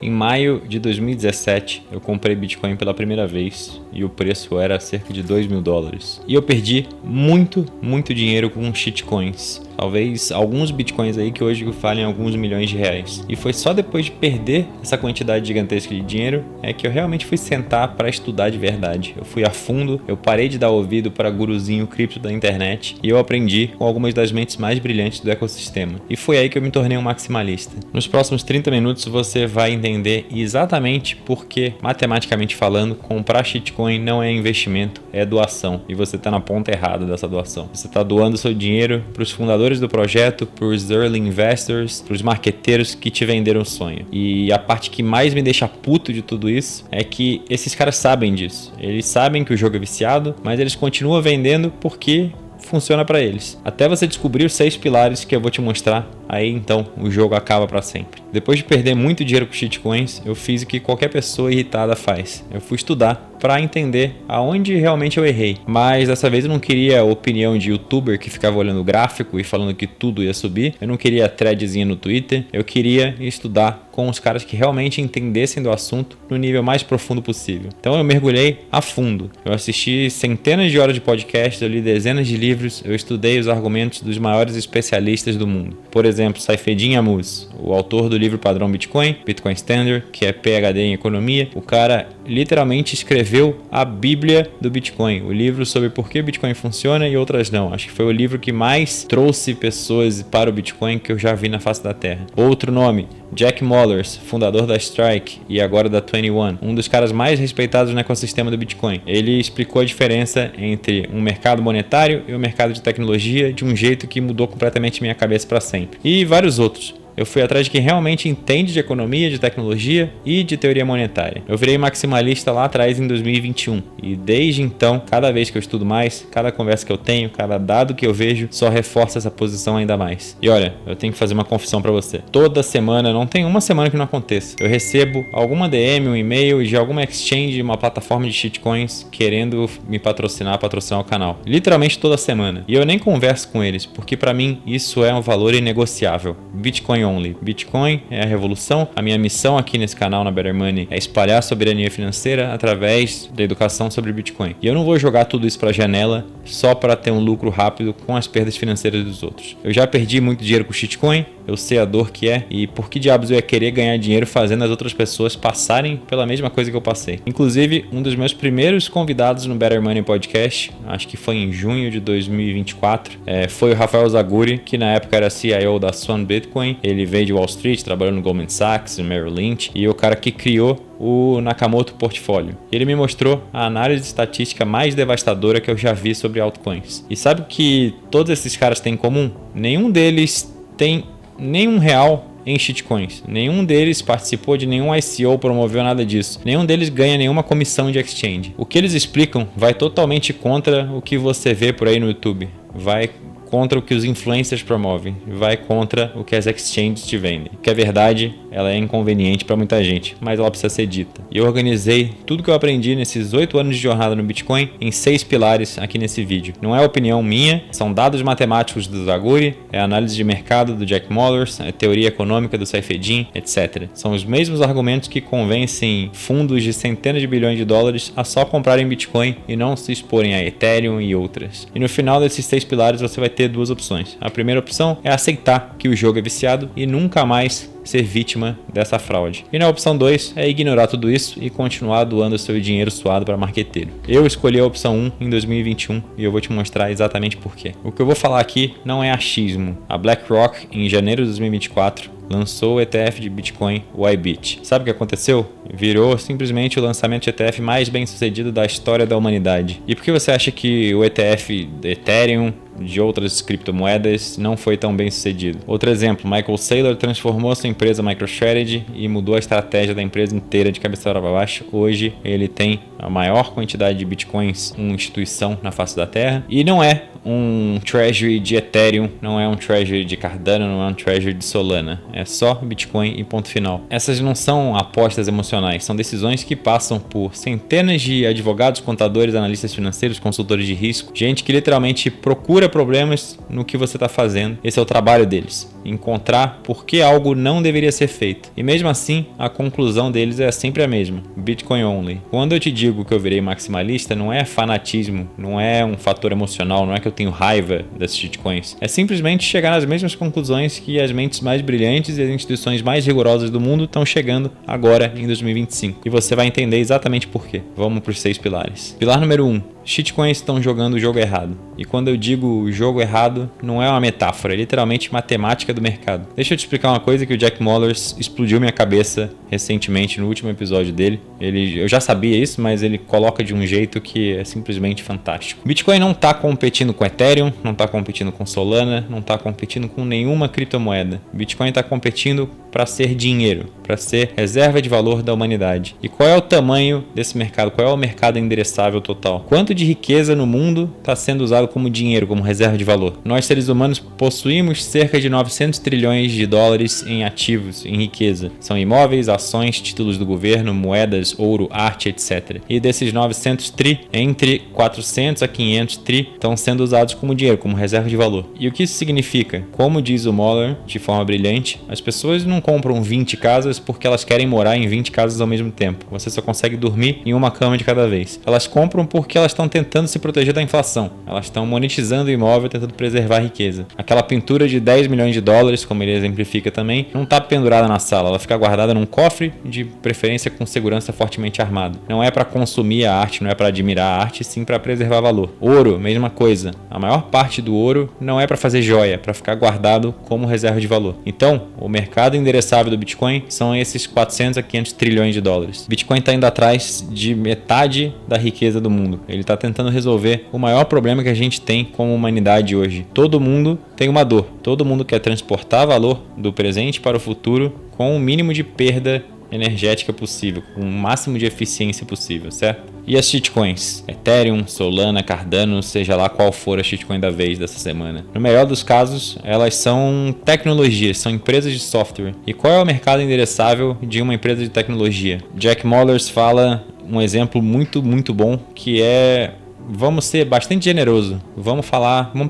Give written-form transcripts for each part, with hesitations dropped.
Em maio de 2017, eu comprei Bitcoin pela primeira vez e o preço era cerca de $2.000. E eu perdi muito dinheiro com shitcoins. Talvez alguns bitcoins aí que hoje valem alguns milhões de reais. E foi só depois de perder essa quantidade gigantesca de dinheiro é que eu realmente fui sentar para estudar de verdade. Eu fui a fundo, eu parei de dar ouvido para guruzinho cripto da internet e eu aprendi com algumas das mentes mais brilhantes do ecossistema. E foi aí que eu me tornei um maximalista. Nos próximos 30 minutos você vai entender exatamente por que, matematicamente falando, comprar shitcoin não é investimento, é doação. E você está na ponta errada dessa doação. Você está doando seu dinheiro para os fundadores do projeto, para os early investors, para os marqueteiros que te venderam o sonho. E a parte que mais me deixa puto de tudo isso é que esses caras sabem disso. Eles sabem que o jogo é viciado, mas eles continuam vendendo porque funciona para eles. Até você descobrir os 6 pilares que eu vou te mostrar, aí então o jogo acaba para sempre. Depois de perder muito dinheiro com shitcoins, eu fiz o que qualquer pessoa irritada faz. Eu fui estudar para entender aonde realmente eu errei. Mas dessa vez eu não queria a opinião de youtuber que ficava olhando o gráfico e falando que tudo ia subir. Eu não queria a threadzinha no Twitter. Eu queria estudar com os caras que realmente entendessem do assunto no nível mais profundo possível. Então eu mergulhei a fundo. Eu assisti centenas de horas de podcasts, eu li dezenas de livros, eu estudei os argumentos dos maiores especialistas do mundo. Por exemplo, Saifedean Ammous, o autor do livro padrão Bitcoin, Bitcoin Standard, que é PhD em economia. O cara literalmente escreveu a Bíblia do Bitcoin, o livro sobre por que Bitcoin funciona e outras não. Acho que foi o livro que mais trouxe pessoas para o Bitcoin que eu já vi na face da Terra. Outro nome, Jack Mallers, fundador da Strike e agora da 21, um dos caras mais respeitados no ecossistema do Bitcoin. Ele explicou a diferença entre um mercado monetário e um mercado de tecnologia de um jeito que mudou completamente minha cabeça para sempre. E vários outros. Eu fui atrás de quem realmente entende de economia, de tecnologia e de teoria monetária. Eu virei maximalista lá atrás em 2021 e desde então, cada vez que eu estudo mais, cada conversa que eu tenho, cada dado que eu vejo, só reforça essa posição ainda mais. E olha, eu tenho que fazer uma confissão pra você. Toda semana, não tem uma semana que não aconteça, eu recebo alguma DM, um e-mail de alguma exchange, uma plataforma de shitcoins querendo me patrocinar o canal. Literalmente toda semana. E eu nem converso com eles, porque pra mim isso é um valor inegociável. Bitcoin only. Bitcoin é a revolução. A minha missão aqui nesse canal na Better Money é espalhar a soberania financeira através da educação sobre Bitcoin. E eu não vou jogar tudo isso para a janela só para ter um lucro rápido com as perdas financeiras dos outros. Eu já perdi muito dinheiro com shitcoin, eu sei a dor que é e por que diabos eu ia querer ganhar dinheiro fazendo as outras pessoas passarem pela mesma coisa que eu passei. Inclusive, um dos meus primeiros convidados no Better Money Podcast, acho que foi em junho de 2024, foi o Rafael Zaguri, que na época era CIO da Swan Bitcoin. Ele veio de Wall Street, trabalhou no Goldman Sachs, no Merrill Lynch, e o cara que criou o Nakamoto Portfólio. Ele me mostrou a análise estatística mais devastadora que eu já vi sobre altcoins. E sabe o que todos esses caras têm em comum? Nenhum deles tem nenhum real em shitcoins. Nenhum deles participou de nenhum ICO, promoveu nada disso. Nenhum deles ganha nenhuma comissão de exchange. O que eles explicam vai totalmente contra o que você vê por aí no YouTube. Vai contra o que os influencers promovem, vai contra o que as exchanges te vendem. Que é verdade, ela é inconveniente para muita gente, mas ela precisa ser dita. E eu organizei tudo que eu aprendi nesses 8 anos de jornada no Bitcoin em 6 pilares aqui nesse vídeo. Não é opinião minha, são dados matemáticos do Zaguri, é análise de mercado do Jack Mallers, é teoria econômica do Saifedean, etc. São os mesmos argumentos que convencem fundos de centenas de bilhões de dólares a só comprarem Bitcoin e não se exporem a Ethereum e outras. E no final desses 6 pilares você vai ter 2 opções. A primeira opção é aceitar que o jogo é viciado e nunca mais ser vítima dessa fraude. E na opção 2 é ignorar tudo isso e continuar doando seu dinheiro suado para marqueteiro. Eu escolhi a opção 1 em 2021 e eu vou te mostrar exatamente por quê. O que eu vou falar aqui não é achismo. A BlackRock, em janeiro de 2024, lançou o ETF de Bitcoin, o IBIT. Sabe o que aconteceu? Virou simplesmente o lançamento de ETF mais bem sucedido da história da humanidade. E por que você acha que o ETF de Ethereum, de outras criptomoedas, não foi tão bem sucedido? Outro exemplo, Michael Saylor transformou sua empresa MicroStrategy e mudou a estratégia da empresa inteira de cabeça para baixo. Hoje ele tem a maior quantidade de bitcoins, uma instituição na face da terra, e não é um treasury de Ethereum, não é um treasury de Cardano, não é um treasury de Solana. É só Bitcoin e ponto final. Essas não são apostas emocionais, são decisões que passam por centenas de advogados, contadores, analistas financeiros, consultores de risco, gente que literalmente procura problemas no que você está fazendo. Esse é o trabalho deles, encontrar por que algo não deveria ser feito. E mesmo assim, a conclusão deles é sempre a mesma: Bitcoin only. Quando eu te digo que eu virei maximalista, não é fanatismo, não é um fator emocional, não é que eu tenho raiva das shitcoins. É simplesmente chegar nas mesmas conclusões que as mentes mais brilhantes e as instituições mais rigorosas do mundo estão chegando agora em 2025. E você vai entender exatamente por quê. Vamos para os 6 pilares. Pilar número 1. Shitcoins estão jogando o jogo errado. E quando eu digo jogo errado, não é uma metáfora, é literalmente matemática do mercado. Deixa eu te explicar uma coisa que o Jack Mallers explodiu minha cabeça recentemente no último episódio dele. Eu já sabia isso, mas ele coloca de um jeito que é simplesmente fantástico. Bitcoin não está competindo com Ethereum, não está competindo com Solana, não está competindo com nenhuma criptomoeda. Bitcoin está competindo para ser dinheiro, para ser reserva de valor da humanidade. E qual é o tamanho desse mercado? Qual é o mercado endereçável total? Quanto de riqueza no mundo está sendo usado como dinheiro, como reserva de valor? Nós, seres humanos, possuímos cerca de 900 trilhões de dólares em ativos, em riqueza. São imóveis, ações, títulos do governo, moedas, ouro, arte, etc. E desses 900 tri, entre 400 a 500 tri estão sendo usados como dinheiro, como reserva de valor. E o que isso significa? Como diz o Moller, de forma brilhante, as pessoas não compram 20 casas porque elas querem morar em 20 casas ao mesmo tempo. Você só consegue dormir em uma cama de cada vez. Elas compram porque elas estão tentando se proteger da inflação. Elas estão monetizando o imóvel, tentando preservar a riqueza. Aquela pintura de 10 milhões de dólares, como ele exemplifica também, não está pendurada na sala. Ela fica guardada num cofre, de preferência com segurança fortemente armado. Não é para consumir a arte, não é para admirar a arte, sim para preservar valor. Ouro, mesma coisa. A maior parte do ouro não é para fazer joia, é para ficar guardado como reserva de valor. Então, o mercado endereçável do Bitcoin são esses 400 a 500 trilhões de dólares. Bitcoin está indo atrás de metade da riqueza do mundo. Ele está tentando resolver o maior problema que a gente tem como humanidade hoje. Todo mundo tem uma dor. Todo mundo quer transportar valor do presente para o futuro com o mínimo de perda energética possível, com o máximo de eficiência possível, certo? E as shitcoins? Ethereum, Solana, Cardano, seja lá qual for a shitcoin da vez dessa semana. No melhor dos casos, elas são tecnologias, são empresas de software. E qual é o mercado endereçável de uma empresa de tecnologia? Jack Mallers fala um exemplo muito bom, que é... Vamos ser bastante generoso. Vamos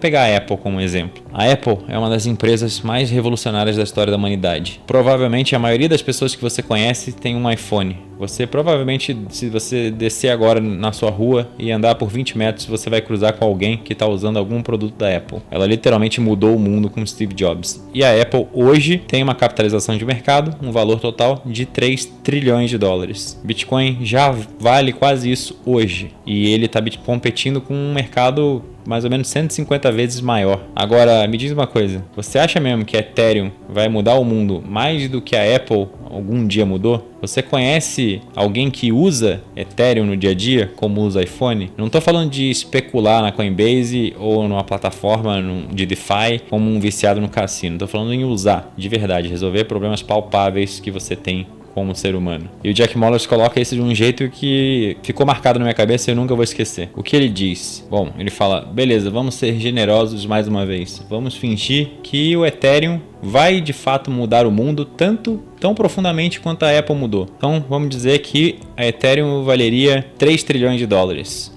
pegar a Apple como exemplo. A Apple é uma das empresas mais revolucionárias da história da humanidade. Provavelmente a maioria das pessoas que você conhece tem um iPhone. Você provavelmente, se você descer agora na sua rua e andar por 20 metros, você vai cruzar com alguém que está usando algum produto da Apple. Ela literalmente mudou o mundo com Steve Jobs. E a Apple hoje tem uma capitalização de mercado, um valor total de 3 trilhões de dólares. Bitcoin já vale quase isso hoje. E ele está competindo com um mercado mais ou menos 150 vezes maior. Agora, me diz uma coisa. Você acha mesmo que a Ethereum vai mudar o mundo mais do que a Apple algum dia mudou? Você conhece alguém que usa Ethereum no dia a dia, como usa iPhone? Não estou falando de especular na Coinbase ou numa plataforma de DeFi como um viciado no cassino. Estou falando em usar, de verdade, resolver problemas palpáveis que você tem como ser humano. E o Jack Mallers coloca isso de um jeito que ficou marcado na minha cabeça e eu nunca vou esquecer. O que ele diz? Bom, ele fala, beleza, vamos ser generosos mais uma vez. Vamos fingir que o Ethereum vai de fato mudar o mundo tão profundamente quanto a Apple mudou. Então, vamos dizer que a Ethereum valeria 3 trilhões de dólares.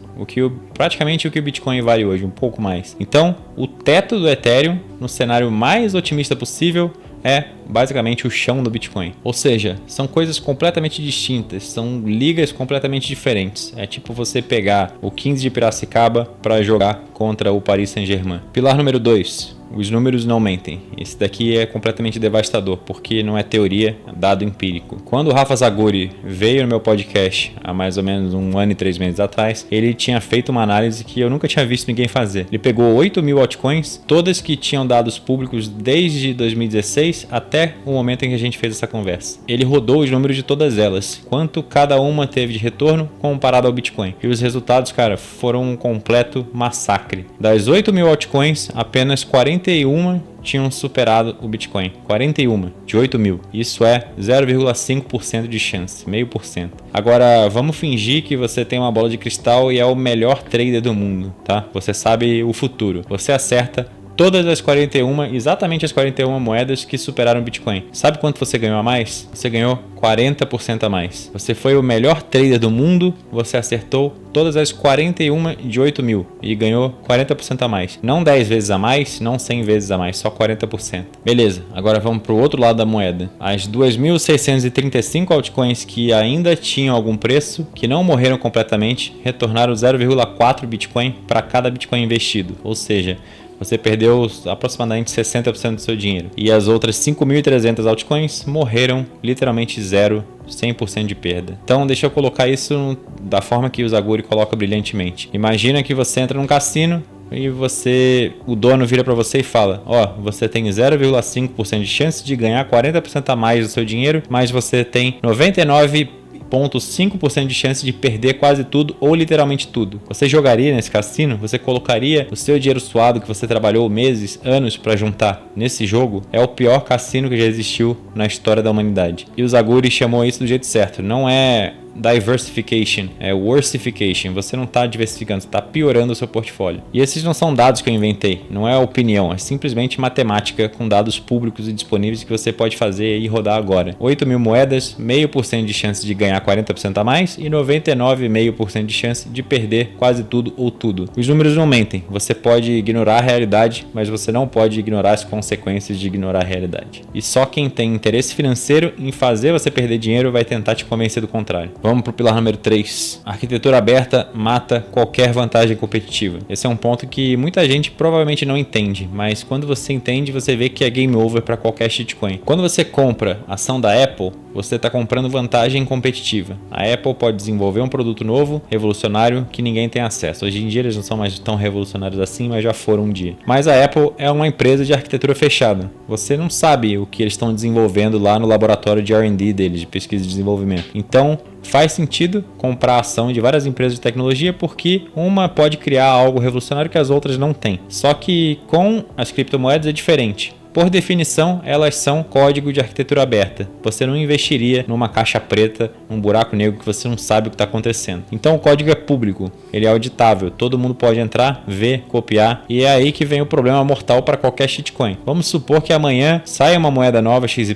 Praticamente o que o Bitcoin vale hoje, um pouco mais. Então, o teto do Ethereum, no cenário mais otimista possível, é basicamente o chão do Bitcoin. Ou seja, são coisas completamente distintas, são ligas completamente diferentes. É tipo você pegar o 15 de Piracicaba para jogar contra o Paris Saint-Germain. Pilar número 2. Os números não mentem. Esse daqui é completamente devastador, porque não é teoria, é dado empírico. Quando o Rafa Zaguri veio no meu podcast há mais ou menos 1 ano e 3 meses atrás, ele tinha feito uma análise que eu nunca tinha visto ninguém fazer. Ele pegou 8.000 altcoins, todas que tinham dados públicos desde 2016 até o momento em que a gente fez essa conversa. Ele rodou os números de todas elas, quanto cada uma teve de retorno comparado ao Bitcoin. E os resultados, cara, foram um completo massacre. Das 8.000 altcoins, apenas 41 tinham superado o Bitcoin. 41 de 8 mil. Isso é 0,5% de chance, 0,5%. Agora, vamos fingir que você tem uma bola de cristal e é o melhor trader do mundo, tá? Você sabe o futuro. Você acerta todas as 41, exatamente as 41 moedas que superaram o Bitcoin. Sabe quanto você ganhou a mais? Você ganhou 40% a mais. Você foi o melhor trader do mundo, você acertou todas as 41 de 8 mil e ganhou 40% a mais. Não 10 vezes a mais, não 100 vezes a mais, só 40%. Beleza, agora vamos para o outro lado da moeda. As 2.635 altcoins que ainda tinham algum preço, que não morreram completamente, retornaram 0,4 Bitcoin para cada Bitcoin investido. Ou seja, você perdeu aproximadamente 60% do seu dinheiro. E as outras 5.300 altcoins morreram literalmente zero, 100% de perda. Então deixa eu colocar isso da forma que o Zaguri coloca brilhantemente. Imagina que você entra num cassino e o dono vira para você e fala: você tem 0,5% de chance de ganhar 40% a mais do seu dinheiro, mas você tem 99,5% de chance de perder quase tudo ou literalmente tudo. Você jogaria nesse cassino? Você colocaria o seu dinheiro suado que você trabalhou meses, anos para juntar nesse jogo? É o pior cassino que já existiu na história da humanidade. E o Zaguri chamou isso do jeito certo. Não é diversification, é worsification. Você não está diversificando, você está piorando o seu portfólio. E esses não são dados que eu inventei, não é opinião, é simplesmente matemática com dados públicos e disponíveis que você pode fazer e rodar agora. 8 mil moedas, 0,5% de chance de ganhar 40% a mais e 99,5% de chance de perder quase tudo ou tudo. Os números não mentem, você pode ignorar a realidade, mas você não pode ignorar as consequências de ignorar a realidade. E só quem tem interesse financeiro em fazer você perder dinheiro vai tentar te convencer do contrário. Vamos para o pilar número 3. A arquitetura aberta mata qualquer vantagem competitiva. Esse é um ponto que muita gente provavelmente não entende, mas quando você entende, você vê que é game over para qualquer shitcoin. Quando você compra ação da Apple, você está comprando vantagem competitiva. A Apple pode desenvolver um produto novo, revolucionário, que ninguém tem acesso. Hoje em dia eles não são mais tão revolucionários assim, mas já foram um dia. Mas a Apple é uma empresa de arquitetura fechada. Você não sabe o que eles estão desenvolvendo lá no laboratório de R&D deles, de pesquisa e desenvolvimento. Então, faz sentido comprar ação de várias empresas de tecnologia porque uma pode criar algo revolucionário que as outras não têm. Só que com as criptomoedas é diferente. Por definição, elas são código de arquitetura aberta. Você não investiria numa caixa preta, num buraco negro que você não sabe o que está acontecendo. Então o código é público, ele é auditável, todo mundo pode entrar, ver, copiar, e é aí que vem o problema mortal para qualquer shitcoin. Vamos supor que amanhã saia uma moeda nova XYZ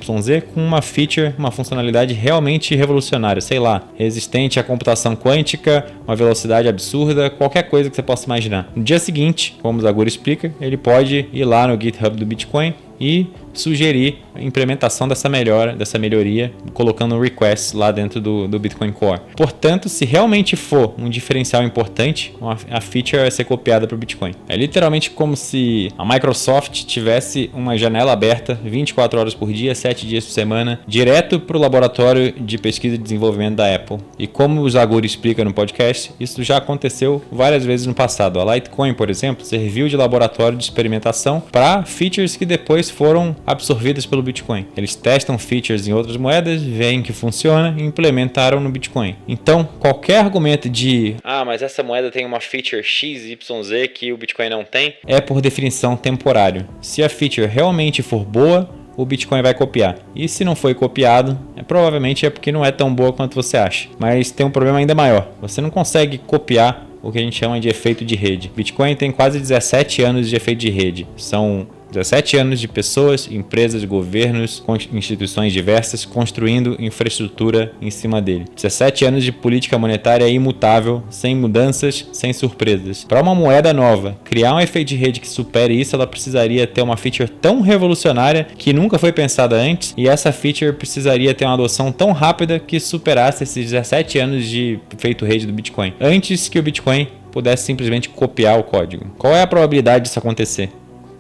com uma feature, uma funcionalidade realmente revolucionária, sei lá, resistente à computação quântica, uma velocidade absurda, qualquer coisa que você possa imaginar. No dia seguinte, como o Zaguri explica, ele pode ir lá no GitHub do Bitcoin e sugerir a implementação dessa melhoria, colocando um request lá dentro do Bitcoin Core. Portanto, se realmente for um diferencial importante, a feature vai ser copiada para o Bitcoin. É literalmente como se a Microsoft tivesse uma janela aberta 24 horas por dia, 7 dias por semana, direto para o laboratório de pesquisa e desenvolvimento da Apple. E como o Zaguri explica no podcast, isso já aconteceu várias vezes no passado. A Litecoin, por exemplo, serviu de laboratório de experimentação para features que depois foram absorvidas pelo Bitcoin. Eles testam features em outras moedas, veem que funciona e implementaram no Bitcoin. Então, qualquer argumento de mas essa moeda tem uma feature XYZ que o Bitcoin não tem, é por definição temporário. Se a feature realmente for boa, o Bitcoin vai copiar. E se não foi copiado, provavelmente é porque não é tão boa quanto você acha. Mas tem um problema ainda maior. Você não consegue copiar o que a gente chama de efeito de rede. Bitcoin tem quase 17 anos de efeito de rede. São 17 anos de pessoas, empresas, governos, instituições diversas construindo infraestrutura em cima dele. 17 anos de política monetária imutável, sem mudanças, sem surpresas. Para uma moeda nova criar um efeito de rede que supere isso, ela precisaria ter uma feature tão revolucionária que nunca foi pensada antes, e essa feature precisaria ter uma adoção tão rápida que superasse esses 17 anos de efeito rede do Bitcoin, antes que o Bitcoin pudesse simplesmente copiar o código. Qual é a probabilidade disso acontecer?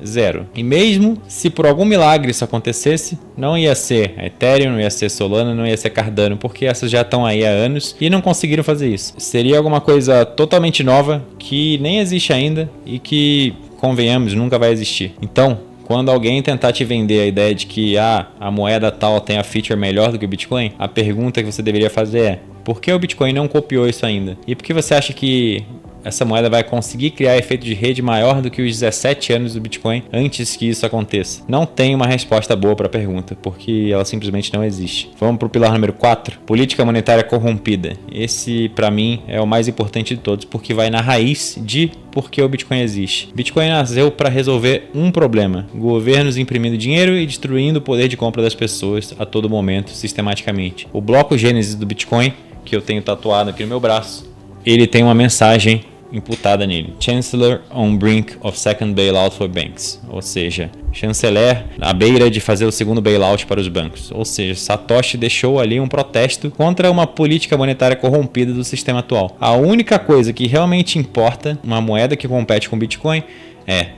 0. E mesmo se por algum milagre isso acontecesse, não ia ser Ethereum, não ia ser Solana, não ia ser Cardano, porque essas já estão aí há anos e não conseguiram fazer isso. Seria alguma coisa totalmente nova que nem existe ainda e que, convenhamos, nunca vai existir. Então, quando alguém tentar te vender a ideia de que a moeda tal tem a feature melhor do que o Bitcoin, a pergunta que você deveria fazer é: por que o Bitcoin não copiou isso ainda? E por que você acha que essa moeda vai conseguir criar efeito de rede maior do que os 17 anos do Bitcoin antes que isso aconteça? Não tem uma resposta boa para a pergunta, porque ela simplesmente não existe. Vamos para o pilar número 4, política monetária corrompida. Esse, para mim, é o mais importante de todos, porque vai na raiz de por que o Bitcoin existe. Bitcoin nasceu para resolver um problema: governos imprimindo dinheiro e destruindo o poder de compra das pessoas a todo momento, sistematicamente. O bloco Gênesis do Bitcoin, que eu tenho tatuado aqui no meu braço, ele tem uma mensagem imputada nele: Chancellor on brink of second bailout for banks, ou seja, chanceler à beira de fazer o segundo bailout para os bancos. Ou seja, Satoshi deixou ali um protesto contra uma política monetária corrompida do sistema atual. A única coisa que realmente importa, uma moeda que compete com o Bitcoin, é: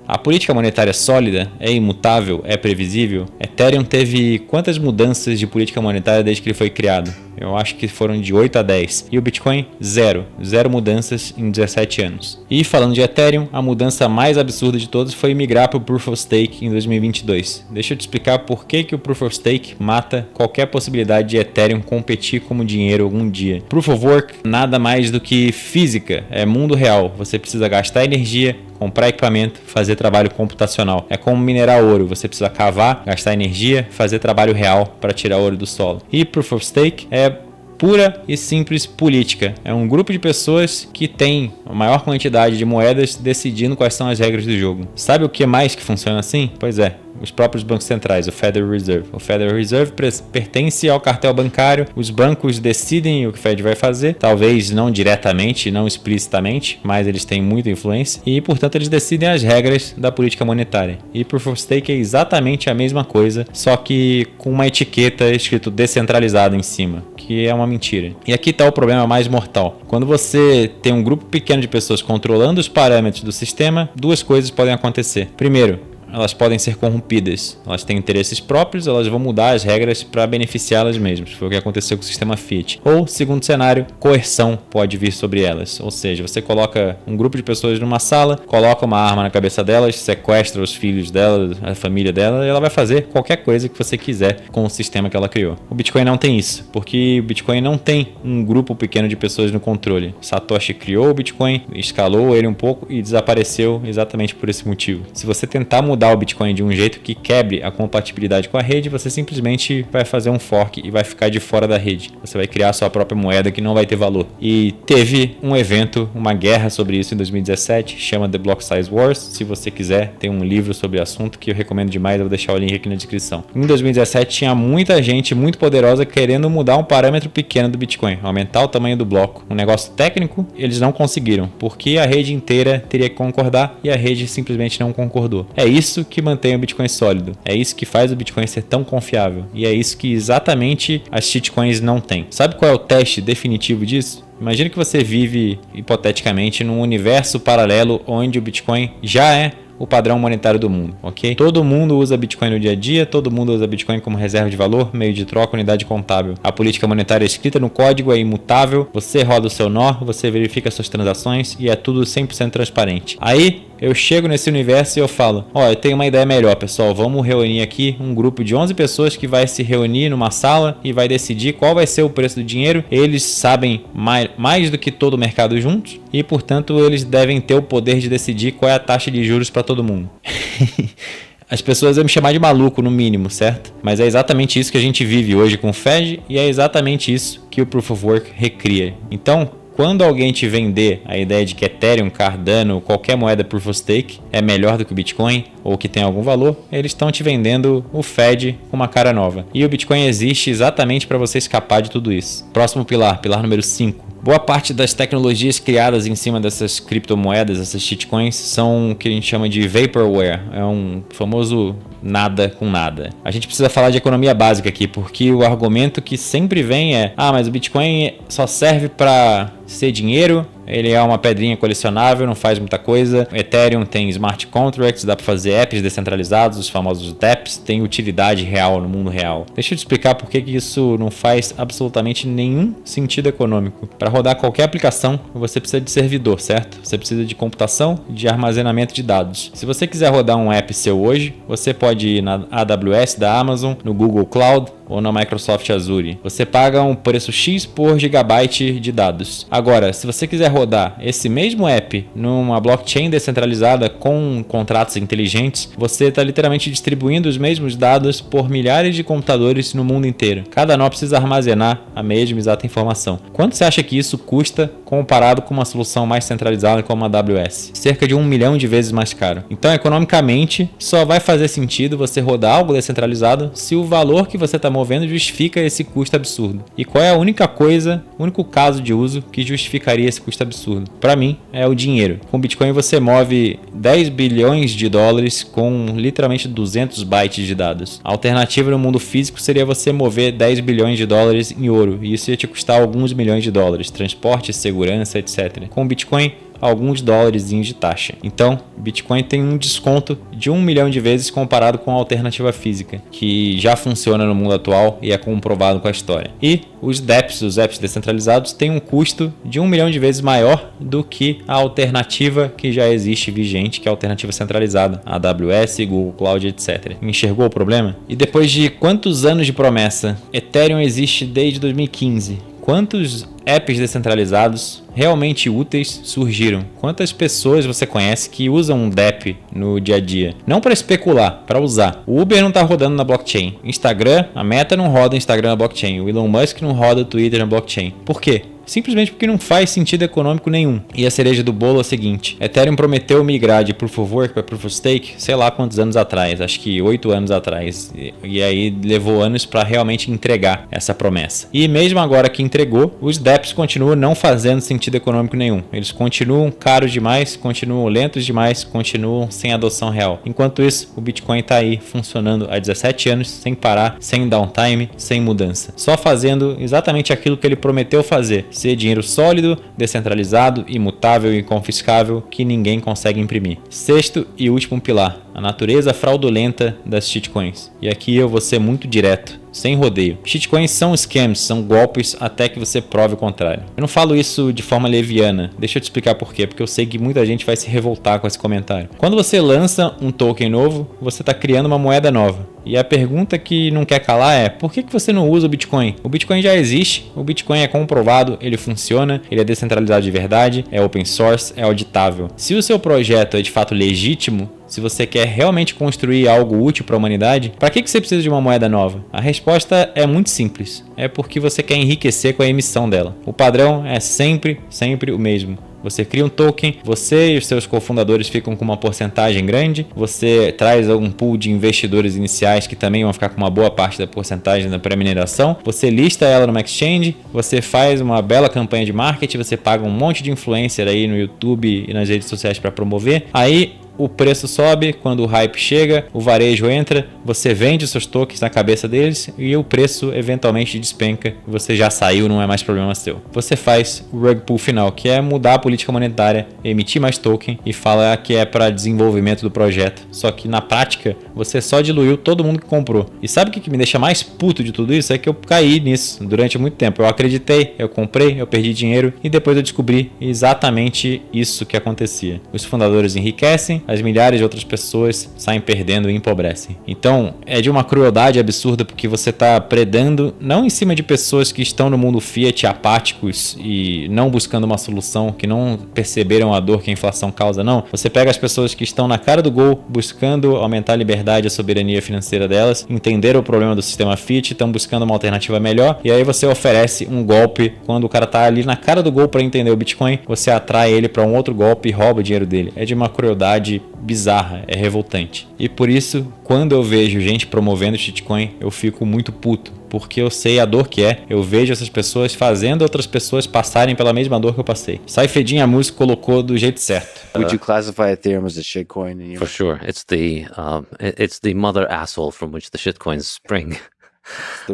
a política monetária sólida, é imutável, é previsível? Ethereum teve quantas mudanças de política monetária desde que ele foi criado? Eu acho que foram de 8 a 10. E o Bitcoin, zero. Zero mudanças em 17 anos. E falando de Ethereum, a mudança mais absurda de todas foi migrar para o Proof of Stake em 2022. Deixa eu te explicar por que o Proof of Stake mata qualquer possibilidade de Ethereum competir como dinheiro algum dia. Proof of Work nada mais do que física, é mundo real. Você precisa gastar energia, comprar equipamento, fazer trabalho computacional. É como minerar ouro, você precisa cavar, gastar energia, fazer trabalho real para tirar ouro do solo. E Proof of Stake é pura e simples política. É um grupo de pessoas que tem a maior quantidade de moedas decidindo quais são as regras do jogo. Sabe o que mais que funciona assim? Pois é, os próprios bancos centrais, o Federal Reserve. O Federal Reserve pertence ao cartel bancário, os bancos decidem o que o Fed vai fazer, talvez não diretamente, não explicitamente, mas eles têm muita influência e, portanto, eles decidem as regras da política monetária. E Proof of Stake é exatamente a mesma coisa, só que com uma etiqueta escrito descentralizado em cima, que é uma mentira. E aqui está o problema mais mortal. Quando você tem um grupo pequeno de pessoas controlando os parâmetros do sistema, duas coisas podem acontecer. Primeiro, elas podem ser corrompidas. Elas têm interesses próprios, elas vão mudar as regras para beneficiá-las mesmas. Foi o que aconteceu com o sistema Fiat. Ou, segundo cenário, coerção pode vir sobre elas. Ou seja, você coloca um grupo de pessoas numa sala, coloca uma arma na cabeça delas, sequestra os filhos delas, a família dela, e ela vai fazer qualquer coisa que você quiser com o sistema que ela criou. O Bitcoin não tem isso, porque o Bitcoin não tem um grupo pequeno de pessoas no controle. Satoshi criou o Bitcoin, escalou ele um pouco e desapareceu exatamente por esse motivo. Se você tentar mudar o Bitcoin de um jeito que quebre a compatibilidade com a rede, você simplesmente vai fazer um fork e vai ficar de fora da rede. Você vai criar sua própria moeda que não vai ter valor. E teve um evento, uma guerra sobre isso em 2017, chama The Block Size Wars. Se você quiser, tem um livro sobre o assunto que eu recomendo demais, eu vou deixar o link aqui na descrição. Em 2017 tinha muita gente muito poderosa querendo mudar um parâmetro pequeno do Bitcoin, aumentar o tamanho do bloco. Um negócio técnico, eles não conseguiram, porque a rede inteira teria que concordar e a rede simplesmente não concordou. É isso que mantém o Bitcoin sólido. É isso que faz o Bitcoin ser tão confiável. E é isso que exatamente as shitcoins não têm. Sabe qual é o teste definitivo disso? Imagina que você vive, hipoteticamente, num universo paralelo onde o Bitcoin já é o padrão monetário do mundo, ok? Todo mundo usa Bitcoin no dia a dia, todo mundo usa Bitcoin como reserva de valor, meio de troca, unidade contábil. A política monetária escrita no código é imutável, você roda o seu nó, você verifica suas transações e é tudo 100% transparente. Aí eu chego nesse universo e eu falo: ó, eu tenho uma ideia melhor, pessoal, vamos reunir aqui um grupo de 11 pessoas que vai se reunir numa sala e vai decidir qual vai ser o preço do dinheiro. Eles sabem mais do que todo o mercado juntos e, portanto, eles devem ter o poder de decidir qual é a taxa de juros para todo mundo. As pessoas vão me chamar de maluco, no mínimo, certo? Mas é exatamente isso que a gente vive hoje com o Fed e é exatamente isso que o Proof of Work recria. Então, quando alguém te vender a ideia de que Ethereum, Cardano ou qualquer moeda Proof of Stake é melhor do que o Bitcoin ou que tem algum valor, eles estão te vendendo o Fed com uma cara nova. E o Bitcoin existe exatamente para você escapar de tudo isso. Próximo pilar, pilar número 5. Boa parte das tecnologias criadas em cima dessas criptomoedas, essas shitcoins, são o que a gente chama de vaporware. É um famoso nada com nada. A gente precisa falar de economia básica aqui, porque o argumento que sempre vem é: ah, mas o Bitcoin só serve para ser dinheiro, ele é uma pedrinha colecionável, não faz muita coisa. Ethereum tem smart contracts, dá para fazer apps descentralizados, os famosos dApps, tem utilidade real no mundo real. Deixa eu te explicar por que isso não faz absolutamente nenhum sentido econômico. Para rodar qualquer aplicação, você precisa de servidor, certo? Você precisa de computação, de armazenamento de dados. Se você quiser rodar um app seu hoje, você pode ir na AWS da Amazon, no Google Cloud, ou na Microsoft Azure. Você paga um preço X por gigabyte de dados. Agora, se você quiser rodar esse mesmo app numa blockchain descentralizada com contratos inteligentes, você está literalmente distribuindo os mesmos dados por milhares de computadores no mundo inteiro. Cada nó precisa armazenar a mesma exata informação. Quanto você acha que isso custa comparado com uma solução mais centralizada como a AWS? Cerca de 1 milhão de vezes mais caro. Então, economicamente, só vai fazer sentido você rodar algo descentralizado se o valor que você está movendo justifica esse custo absurdo. E qual é a única coisa, o único caso de uso que justificaria esse custo absurdo? Para mim, é o dinheiro. Com Bitcoin você move 10 bilhões de dólares com literalmente 200 bytes de dados. A alternativa no mundo físico seria você mover 10 bilhões de dólares em ouro, e isso ia te custar alguns milhões de dólares, transporte, segurança, etc. Com Bitcoin, alguns dólares de taxa. Então, Bitcoin tem um desconto de 1 milhão de vezes comparado com a alternativa física, que já funciona no mundo atual e é comprovado com a história. E os dApps, os apps descentralizados, têm um custo de 1 milhão de vezes maior do que a alternativa que já existe vigente, que é a alternativa centralizada, a AWS, Google Cloud, etc. Enxergou o problema? E depois de quantos anos de promessa? Ethereum existe desde 2015. Quantos apps descentralizados realmente úteis surgiram? Quantas pessoas você conhece que usam um dApp no dia a dia? Não para especular, para usar. O Uber não está rodando na blockchain. Instagram, a Meta não roda Instagram na blockchain. O Elon Musk não roda o Twitter na blockchain. Por quê? Simplesmente porque não faz sentido econômico nenhum. E a cereja do bolo é a seguinte: Ethereum prometeu migrar de Proof of Work para Proof of Stake, sei lá quantos anos atrás, acho que 8 anos atrás. E aí levou anos para realmente entregar essa promessa. E mesmo agora que entregou, os dApps continuam não fazendo sentido econômico nenhum. Eles continuam caros demais, continuam lentos demais, continuam sem adoção real. Enquanto isso, o Bitcoin está aí funcionando há 17 anos, sem parar, sem downtime, sem mudança. Só fazendo exatamente aquilo que ele prometeu fazer. Ser dinheiro sólido, descentralizado, imutável e inconfiscável que ninguém consegue imprimir. Sexto e último pilar: a natureza fraudulenta das shitcoins. E aqui eu vou ser muito direto, sem rodeio. Shitcoins são scams, são golpes até que você prove o contrário. Eu não falo isso de forma leviana. Deixa eu te explicar por quê, porque eu sei que muita gente vai se revoltar com esse comentário. Quando você lança um token novo, você está criando uma moeda nova. E a pergunta que não quer calar é: por que você não usa o Bitcoin? O Bitcoin já existe, o Bitcoin é comprovado, ele funciona, ele é descentralizado de verdade, é open source, é auditável. Se o seu projeto é de fato legítimo, se você quer realmente construir algo útil para a humanidade, para que você precisa de uma moeda nova? A resposta é muito simples. É porque você quer enriquecer com a emissão dela. O padrão é sempre o mesmo. Você cria um token, você e os seus cofundadores ficam com uma porcentagem grande, você traz algum pool de investidores iniciais que também vão ficar com uma boa parte da porcentagem da pré-mineração, você lista ela numa exchange, você faz uma bela campanha de marketing, você paga um monte de influencer aí no YouTube e nas redes sociais para promover, aí o preço sobe, quando o hype chega, o varejo entra, você vende os seus tokens na cabeça deles e o preço eventualmente despenca, você já saiu, não é mais problema seu. Você faz o rug pull final, que é mudar a política monetária, emitir mais token e falar que é para desenvolvimento do projeto. Só que na prática, você só diluiu todo mundo que comprou. E sabe o que me deixa mais puto de tudo isso? É que eu caí nisso durante muito tempo. Eu acreditei, eu comprei, eu perdi dinheiro e depois eu descobri exatamente isso que acontecia. Os fundadores enriquecem, as milhares de outras pessoas saem perdendo e empobrecem. Então, é de uma crueldade absurda porque você está predando não em cima de pessoas que estão no mundo fiat apáticos e não buscando uma solução, que não perceberam a dor que a inflação causa, não. Você pega as pessoas que estão na cara do gol buscando aumentar a liberdade e a soberania financeira delas, entenderam o problema do sistema fiat, estão buscando uma alternativa melhor e aí você oferece um golpe quando o cara está ali na cara do gol para entender o Bitcoin, você atrai ele para um outro golpe e rouba o dinheiro dele. É de uma crueldade bizarra, é revoltante. E por isso, quando eu vejo gente promovendo shitcoin, eu fico muito puto, porque eu sei a dor que é. Eu vejo essas pessoas fazendo outras pessoas passarem pela mesma dor que eu passei. Saifeddin Ammous colocou do jeito certo. Would you classify Ethereum as a shitcoin? For sure, it's the mother asshole from which the shitcoins spring.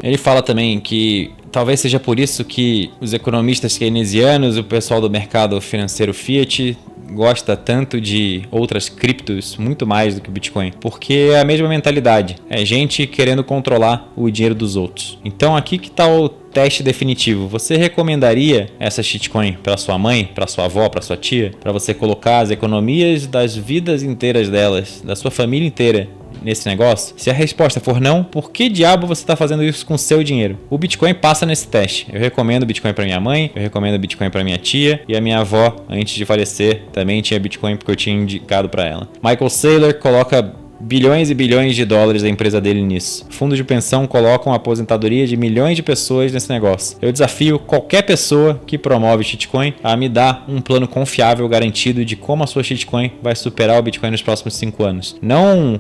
Ele fala também que talvez seja por isso que os economistas keynesianos, o pessoal do mercado financeiro fiat, gosta tanto de outras criptos muito mais do que o Bitcoin, porque é a mesma mentalidade, é gente querendo controlar o dinheiro dos outros. Então aqui que está o teste definitivo. Você recomendaria essa shitcoin para sua mãe, para sua avó, para sua tia, para você colocar as economias das vidas inteiras delas, da sua família inteira, nesse negócio? Se a resposta for não, por que diabo você está fazendo isso com o seu dinheiro? O Bitcoin passa nesse teste. Eu recomendo Bitcoin para minha mãe, eu recomendo Bitcoin para minha tia e a minha avó, antes de falecer, também tinha Bitcoin porque eu tinha indicado para ela. Michael Saylor coloca bilhões e bilhões de dólares da empresa dele nisso. Fundos de pensão colocam a aposentadoria de milhões de pessoas nesse negócio. Eu desafio qualquer pessoa que promove shitcoin a me dar um plano confiável, garantido de como a sua shitcoin vai superar o Bitcoin nos próximos 5 anos. Não...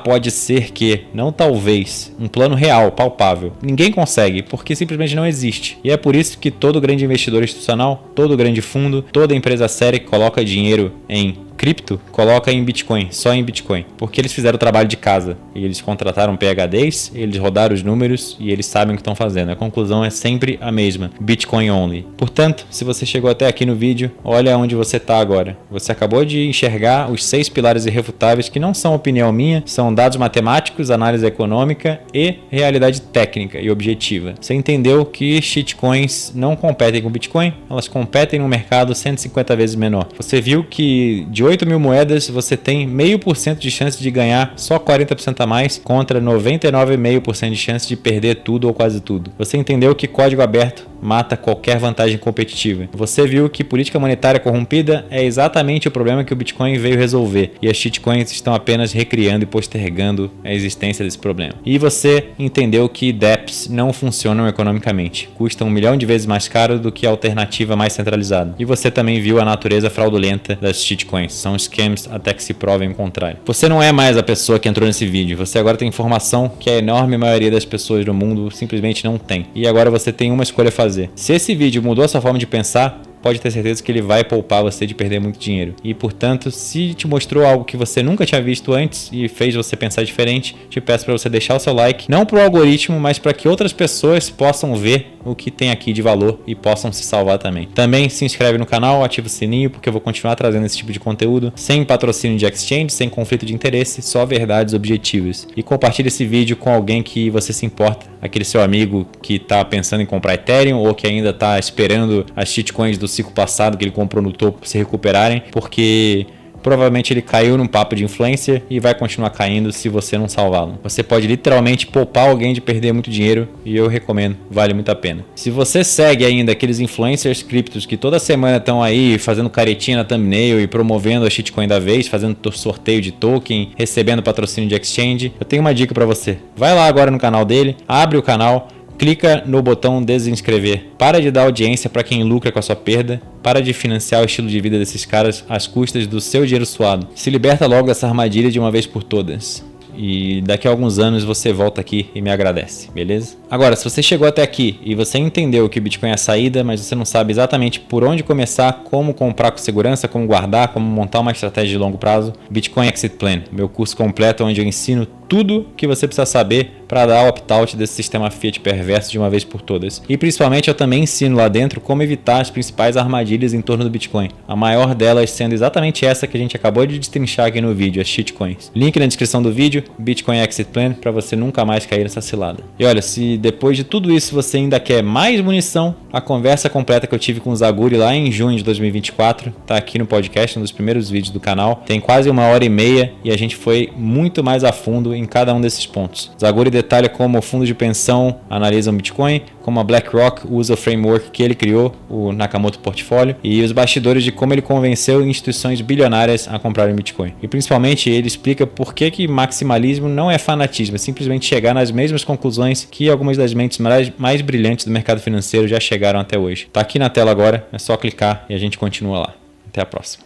pode ser que, não talvez, um plano real, palpável. Ninguém consegue, porque simplesmente não existe. E é por isso que todo grande investidor institucional, todo grande fundo, toda empresa séria que coloca dinheiro em cripto, coloca em Bitcoin, só em Bitcoin. Porque eles fizeram o trabalho de casa. E eles contrataram PhDs, eles rodaram os números e eles sabem o que estão fazendo. A conclusão é sempre a mesma. Bitcoin only. Portanto, se você chegou até aqui no vídeo, olha onde você está agora. Você acabou de enxergar os 6 pilares irrefutáveis que não são opinião minha, são dados matemáticos, análise econômica e realidade técnica e objetiva. Você entendeu que shitcoins não competem com Bitcoin, elas competem num mercado 150 vezes menor. Você viu que de 8 mil moedas você tem 0,5% de chance de ganhar só 40% a mais contra 99,5% de chance de perder tudo ou quase tudo. Você entendeu que código aberto mata qualquer vantagem competitiva. Você viu que política monetária corrompida é exatamente o problema que o Bitcoin veio resolver e as shitcoins estão apenas recriando e postergando a existência desse problema. E você entendeu que dApps não funcionam economicamente, custam 1 milhão de vezes mais caro do que a alternativa mais centralizada. E você também viu a natureza fraudulenta das shitcoins, são scams até que se provem o contrário. Você não é mais a pessoa que entrou nesse vídeo, você agora tem informação que a enorme maioria das pessoas do mundo simplesmente não tem. E agora você tem uma escolha a fazer. Se esse vídeo mudou a sua forma de pensar, pode ter certeza que ele vai poupar você de perder muito dinheiro. E, portanto, se te mostrou algo que você nunca tinha visto antes e fez você pensar diferente, te peço para você deixar o seu like, não para o algoritmo, mas para que outras pessoas possam ver o que tem aqui de valor e possam se salvar também. Também se inscreve no canal, ativa o sininho, porque eu vou continuar trazendo esse tipo de conteúdo, sem patrocínio de exchange, sem conflito de interesse, só verdades objetivas. E compartilhe esse vídeo com alguém que você se importa, aquele seu amigo que está pensando em comprar Ethereum ou que ainda está esperando as shitcoins do ciclo passado que ele comprou no topo se recuperarem, porque provavelmente ele caiu num papo de influencer e vai continuar caindo se você não salvá-lo. Você pode literalmente poupar alguém de perder muito dinheiro e eu recomendo, vale muito a pena. Se você segue ainda aqueles influencers criptos que toda semana estão aí fazendo caretinha na thumbnail e promovendo a shitcoin da vez, fazendo sorteio de token, recebendo patrocínio de exchange, eu tenho uma dica para você. Vai lá agora no canal dele, abre o canal, clica no botão desinscrever. Para de dar audiência para quem lucra com a sua perda. Para de financiar o estilo de vida desses caras às custas do seu dinheiro suado. Se liberta logo dessa armadilha de uma vez por todas. E daqui a alguns anos você volta aqui e me agradece, beleza? Agora, se você chegou até aqui e você entendeu que o Bitcoin é a saída, mas você não sabe exatamente por onde começar, como comprar com segurança, como guardar, como montar uma estratégia de longo prazo, Bitcoin Exit Plan, meu curso completo onde eu ensino tudo que você precisa saber para dar o opt-out desse sistema fiat perverso de uma vez por todas. E principalmente eu também ensino lá dentro como evitar as principais armadilhas em torno do Bitcoin. A maior delas sendo exatamente essa que a gente acabou de destrinchar aqui no vídeo, as shitcoins. Link na descrição do vídeo, Bitcoin Exit Plan, para você nunca mais cair nessa cilada. E olha, se depois de tudo isso você ainda quer mais munição, a conversa completa que eu tive com o Zaguri lá em junho de 2024 tá aqui no podcast, um dos primeiros vídeos do canal. Tem quase 1h30 e a gente foi muito mais a fundo em cada um desses pontos. Zaguri detalha como o fundo de pensão analisa o Bitcoin, como a BlackRock usa o framework que ele criou, o Nakamoto Portfólio, e os bastidores de como ele convenceu instituições bilionárias a comprarem Bitcoin. E principalmente ele explica por que maximalismo não é fanatismo, é simplesmente chegar nas mesmas conclusões que algumas das mentes mais brilhantes do mercado financeiro já chegaram até hoje. Tá aqui na tela agora, é só clicar e a gente continua lá. Até a próxima.